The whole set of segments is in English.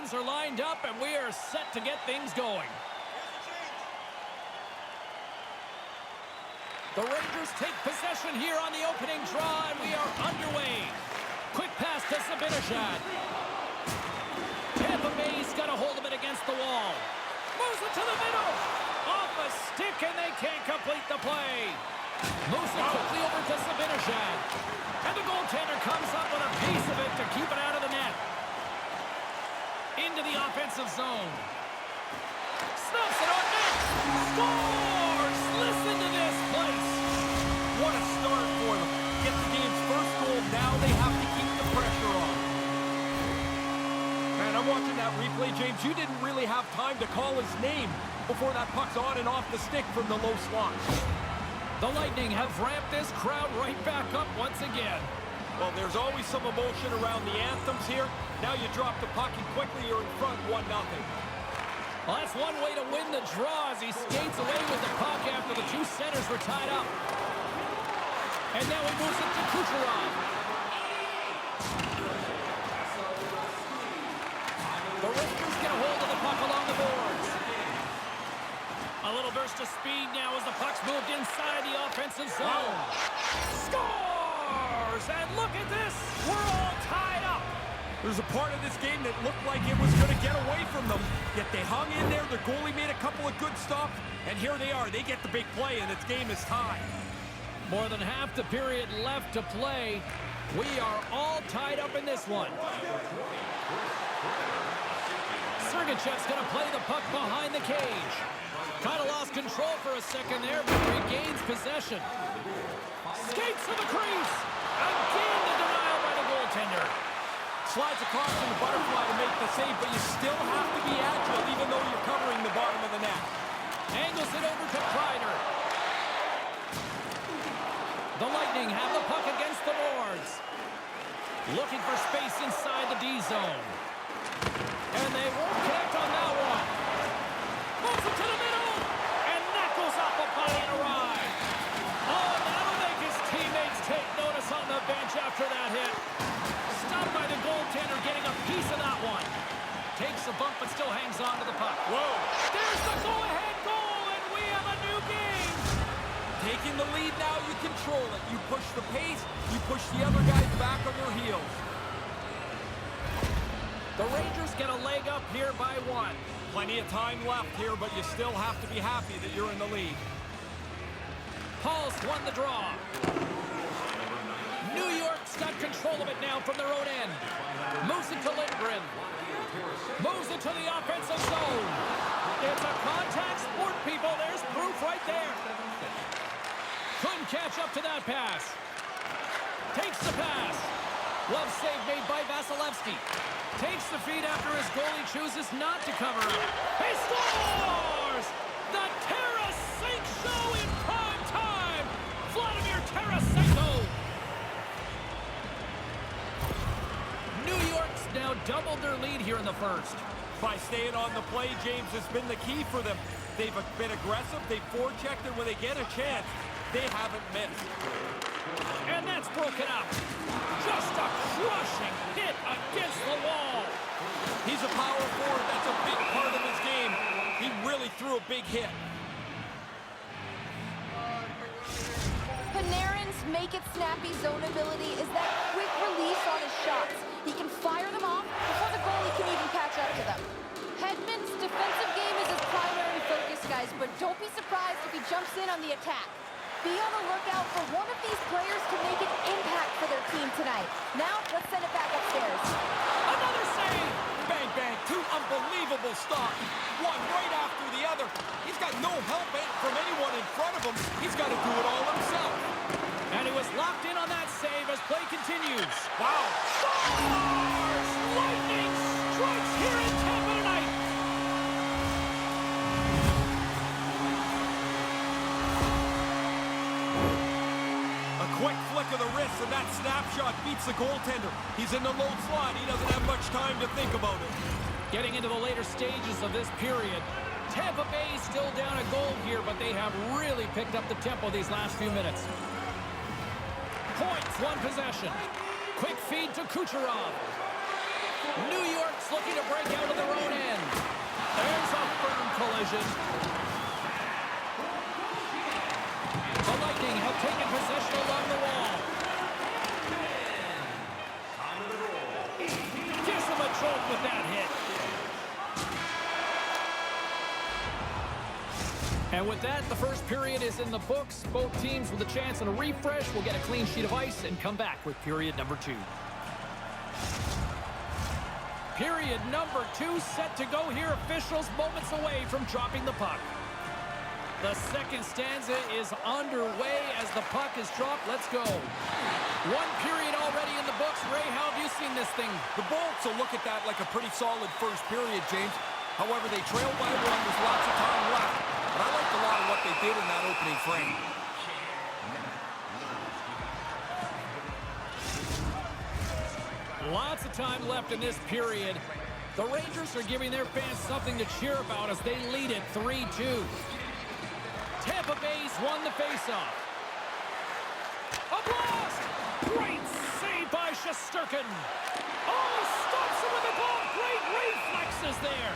players are lined up, and we are set to get things going. The Rangers take possession here on the opening draw, and we are underway. Quick pass to Zibanejad. Tampa Bay's got a hold of it against the wall. Moves it to the middle. Off a stick, and they can't complete the play. Moves it quickly over to Zibanejad. And the goaltender comes up with a piece of it to keep it out of the net. Into the offensive zone. Snaps it on net. Scores! Listen to this place. What a start for them. Get the game's first goal. Now they have to keep the pressure on. Man, I'm watching that replay, James. You didn't really have time to call his name before that puck's on and off the stick from the low slot. The Lightning have ramped this crowd right back up once again. Well, there's always some emotion around the anthems here. Now you drop the puck and quickly you're in front 1-0. Well, that's one way to win the draw as he skates away with the puck after the two centers were tied up. And now he moves it to Kucherov. The Rangers get a hold of the puck along the boards. A little burst of speed now as the puck's moved inside the offensive zone. Scores! And look at this! We're all tied up. There's a part of this game that looked like it was going to get away from them, yet they hung in there. Their goalie made a couple of good stops, and here they are. They get the big play, and its game is tied. More than half the period left to play. We are all tied up in this one. Sergachev's going to play the puck behind the cage. Kind of lost control for a second there, but regains possession. Skates to the crease. Again, the denial by the goaltender. Slides across in the butterfly to make the save, but you still have to be agile even though you're covering the bottom of the net. Angles it over to Kreider. The Lightning have the puck against the boards. Looking for space inside the D zone. And they won't connect on that one. Moves it to the middle. And that goes off a body and a ride. Oh, that'll make his teammates take notice on the bench after that hit. Stopped by the goaltender getting a piece of that one. Takes a bump but still hangs on to the puck. Whoa. There's the go-ahead goal, and we have a new game. Taking the lead now, you control it. You push the pace, you push the other guys back on their heels. The Rangers get a leg up here by one. Plenty of time left here, but you still have to be happy that you're in the lead. Paul's won the draw. New York's got control of it now from their own end. Moves it to Lindgren. Moves it to the offensive zone. It's a contact sport, people. There's proof right there. Couldn't catch up to that pass. Takes the pass. Glove save made by Vasilevsky. Takes the feed after his goalie chooses not to cover up. He scores! The Tarasenko in prime time! Vladimir Tarasenko! New York's now doubled their lead here in the first. By staying on the play, James, has been the key for them. They've been aggressive, they've forechecked, and when they get a chance, they haven't missed. And that's broken up. Just a crushing hit against the wall. He's a power forward. That's a big part of his game. He really threw a big hit. Panarin's make-it-snappy zone ability is that quick release on his shots. He can fire them off before the goalie can even catch up to them. Hedman's defensive game is his primary focus, guys, but don't be surprised if he jumps in on the attack. Be on the lookout for one of these players to make an impact for their team tonight. Now, let's send it back upstairs. Another save! Bang, bang, two unbelievable stops. One right after the other. He's got no help from anyone in front of him. He's got to do it all himself. And he was locked in on that save as play continues. Wow. Scores! Lightning strikes here in Tampa tonight. A quick flick of the wrist, and that snapshot beats the goaltender. He's in the low slot. He doesn't have much time to think about it. Getting into the later stages of this period, Tampa Bay still down a goal here, but they have really picked up the tempo these last few minutes. Points, one possession. Quick feed to Kucherov. New York's looking to break out of the collision. The Lightning have taken possession along the wall. Gives them a jolt with that hit. And with that, the first period is in the books. Both teams with a chance and a refresh will get a clean sheet of ice and come back with period number 2. Period number 2 set to go here. Officials moments away from dropping the puck. The second stanza is underway as the puck is dropped. Let's go. 1 period already in the books. Ray, how have you seen this thing? The Bolts will look at that like a pretty solid first period, James. However, they trailed by 1. There's lots of time left. But I liked a lot of what they did in that opening frame. Lots of time left in this period. The Rangers are giving their fans something to cheer about as they lead it 3-2. Tampa Bay's won the faceoff. A blast! Great save by Shesterkin. Oh, he stops it with the glove. Great reflexes there.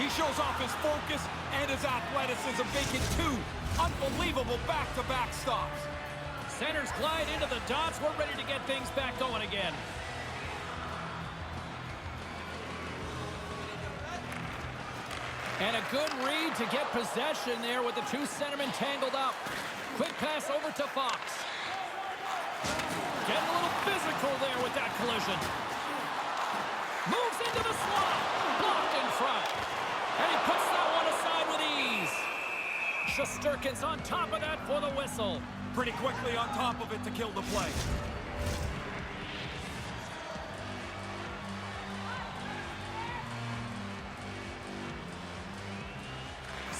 He shows off his focus and his athleticism, making 2 unbelievable back-to-back stops. Centers glide into the dots. We're ready to get things back going again. And a good read to get possession there with the 2 centermen tangled up. Quick pass over to Fox. Getting a little physical there with that collision. Moves into the slot. Blocked in front. And he puts that one aside with ease. Shesterkin's on top of that for the whistle. Pretty quickly on top of it to kill the play.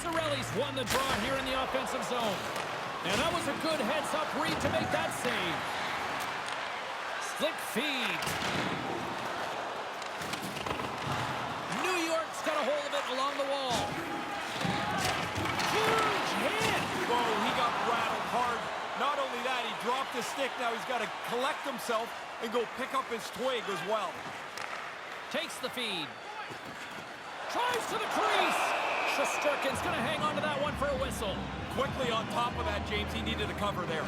Cirelli's won the draw here in the offensive zone. And that was a good heads-up read to make that save. Slick feed. New York's got a hold of it along the wall. Huge hit. Whoa, he got rattled hard. Not only that, he dropped his stick. Now he's got to collect himself and go pick up his twig as well. Takes the feed. Drives to the crease. Shesterkin's going to hang on to that one for a whistle. Quickly on top of that, James. He needed a cover there.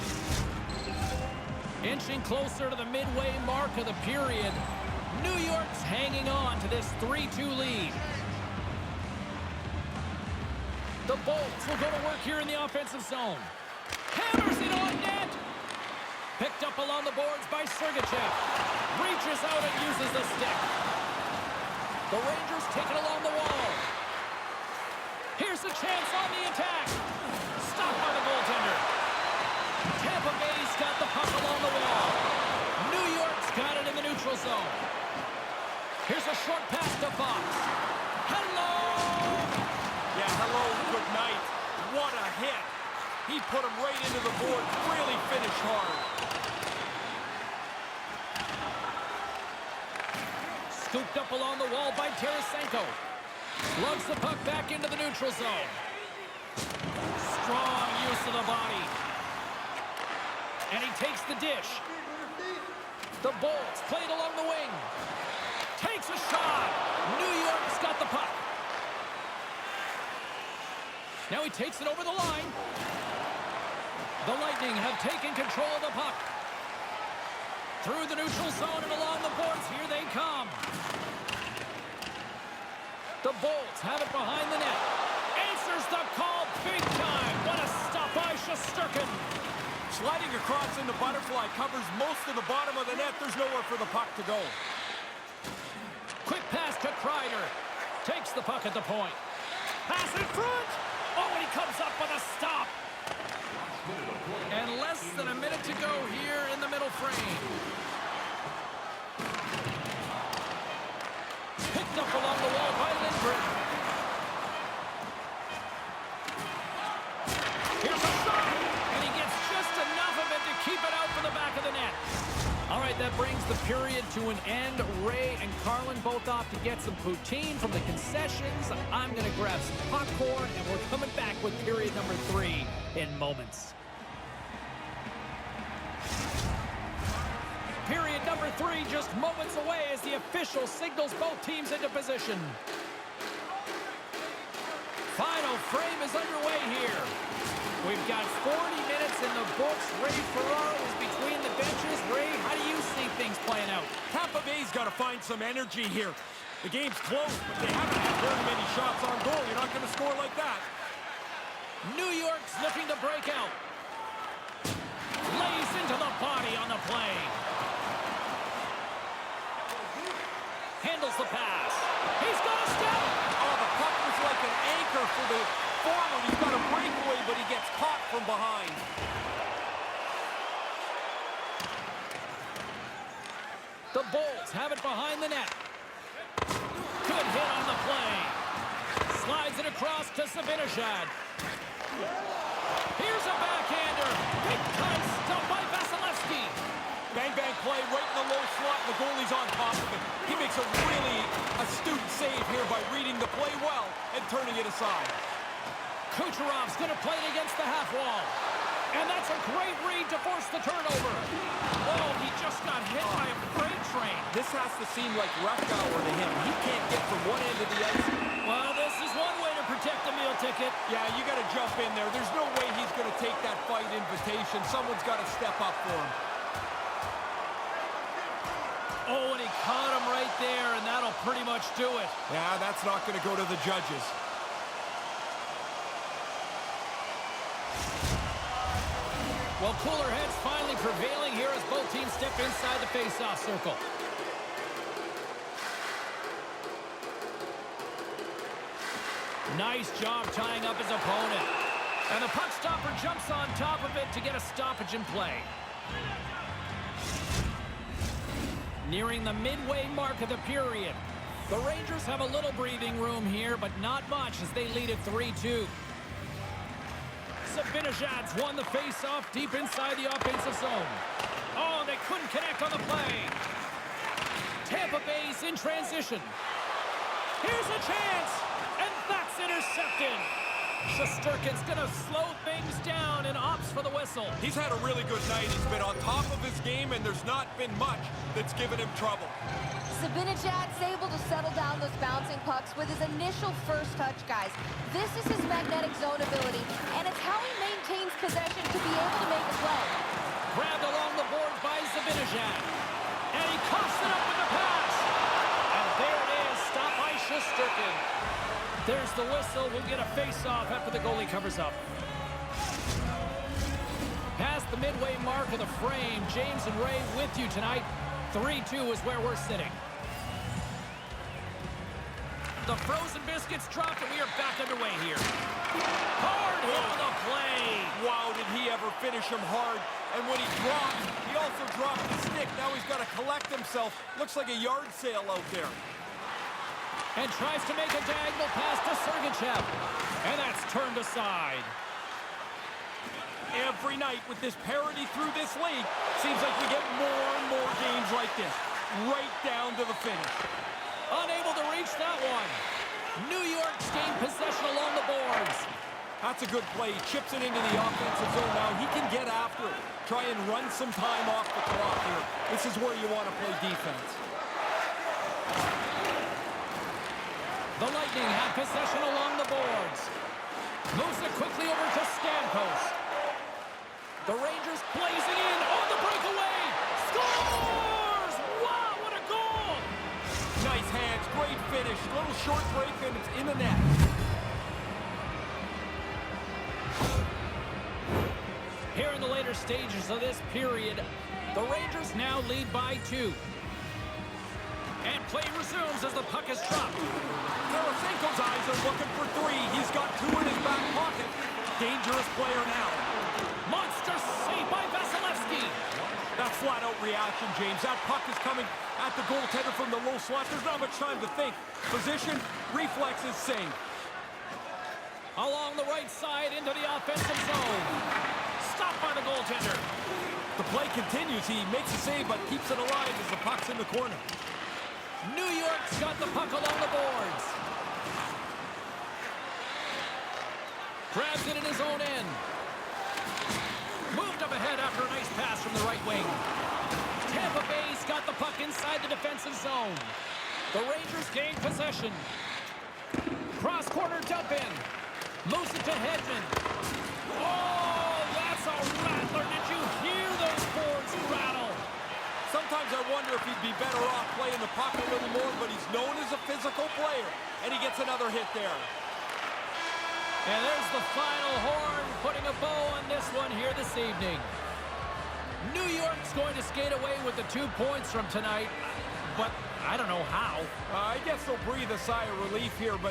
Inching closer to the midway mark of the period. New York's hanging on to this 3-2 lead. The Bolts will go to work here in the offensive zone. Hammers it on net. Picked up along the boards by Sergachev. Reaches out and uses the stick. The Rangers take it along the wall. Here's a chance on the attack. Stopped by the goaltender. Tampa Bay's got the puck along the wall. New York's got it in the neutral zone. Here's a short pass to Fox. Hello! Yeah, hello, good night. What a hit. He put him right into the board. Really finished hard. Scooped up along the wall by Tarasenko. Lugs the puck back into the neutral zone. Strong use of the body. And he takes the dish. The Bolts played along the wing. Takes a shot. New York's got the puck. Now he takes it over the line. The Lightning have taken control of the puck. Through the neutral zone and along the boards. Here they come. The Bolts have it behind the net. Answers the call big time. What a stop by Shesterkin. Sliding across in the butterfly covers most of the bottom of the net. There's nowhere for the puck to go. Quick pass to Kreider. Takes the puck at the point. Pass in front. Oh, and he comes up with a stop. And less than a minute to go here in the middle frame. Picked up along the wall by Lindgren. Here's a shot. And he gets just enough of it to keep it out for the back of the net. All right, that brings the period to an end. Ray and Carlin both off to get some poutine from the concessions. I'm going to grab some popcorn, and we're coming back with period number 3 in moments. Period number 3 just moments away as the official signals both teams into position. Final frame is underway here. We've got 40 minutes in the books. Ray Ferraro is between the benches. Ray, how do you see things playing out? Tampa Bay's got to find some energy here. The game's close, but they haven't had very many shots on goal. You're not going to score like that. New York's looking to break out. Lays into the body on the play. Handles the pass. He's got a step. Oh, the puck was like an anchor for the forward. He's got a breakaway, but he gets caught from behind. The Bulls have it behind the net. Good hit on the play. Slides it across to Zibanejad. Here's a backhander. Big time stuff by Vasilevsky. Bang-bang play right in the low slot. The goalie's on top of it. He makes a really astute save here by reading the play well and turning it aside. Kucherov's going to play it against the half wall. And that's a great read to force the turnover. Oh, he just got hit by a freight train. This has to seem like rush hour to him. He can't get from one end of the ice. Well, this is one way to protect the meal ticket. Yeah, you got to jump in there. There's no way he's going to take that fight invitation. Someone's got to step up for him. Oh, and he caught him right there, and that'll pretty much do it. Yeah, that's not going to go to the judges. Well, cooler heads finally prevailing here as both teams step inside the face-off circle. Nice job tying up his opponent. And the puck stopper jumps on top of it to get a stoppage in play. Nearing the midway mark of the period. The Rangers have a little breathing room here, but not much as they lead at 3-2. Zibanejad's won the face-off deep inside the offensive zone. Oh, they couldn't connect on the play. Tampa Bay's in transition. Here's a chance, and that's intercepted. Shesterkin's going to slow things down and opts for the whistle. He's had a really good night. He's been on top of his game, and there's not been much that's given him trouble. Zibanejad's able to settle down those bouncing pucks with his initial first touch, guys. This is his magnetic zone ability, and it's how he maintains possession to be able to make a play. Grabbed along the boards by Zibanejad. And he coughs it up with the pass. And there it is, stopped by Shesterkin. There's the whistle. We'll get a face-off after the goalie covers up. Past the midway mark of the frame, James and Ray with you tonight. 3-2 is where we're sitting. The frozen biscuits dropped, and we are back underway here. Hard hit on the play. Wow, did he ever finish him hard. And when he dropped, he also dropped the stick. Now he's got to collect himself. Looks like a yard sale out there. And tries to make a diagonal pass to Sergachev. And that's turned aside. Every night with this parity through this league, seems like we get more and more games like this. Right down to the finish. Unable to reach that one. New York's gained possession along the boards. That's a good play. He chips it into the offensive zone now. He can get after it. Try and run some time off the clock here. This is where you want to play defense. The Lightning have possession along the boards. Moves it quickly over to Stamkos. The Rangers blazing in on the breakaway. Scores! Wow, what a goal! Nice hands, great finish. Little short break and it's in the net. Here in the later stages of this period, the Rangers now lead by 2. And play resumes as the puck is dropped. Tarasenko's eyes are looking for 3. He's got 2 in his back pocket. Dangerous player now. Monster save by Vasilevsky. That's flat-out reaction, James. That puck is coming at the goaltender from the low slot. There's not much time to think. Position, reflexes, save. Along the right side into the offensive zone. Stopped by the goaltender. The play continues. He makes a save, but keeps it alive as the puck's in the corner. New York's got the puck along the boards. Grabs it in his own end. Moved up ahead after a nice pass from the right wing. Tampa Bay's got the puck inside the defensive zone. The Rangers gain possession. Cross corner dump in. Moves it to Hedman. Oh, that's a rattler. Did you hear those boards rattle? Sometimes I wonder if he'd be better off playing the puck a little more, but he's known as a physical player, and he gets another hit there. And there's the final horn, putting a bow on this one here this evening. New York's going to skate away with the 2 points from tonight, but I don't know how. I guess they'll breathe a sigh of relief here, but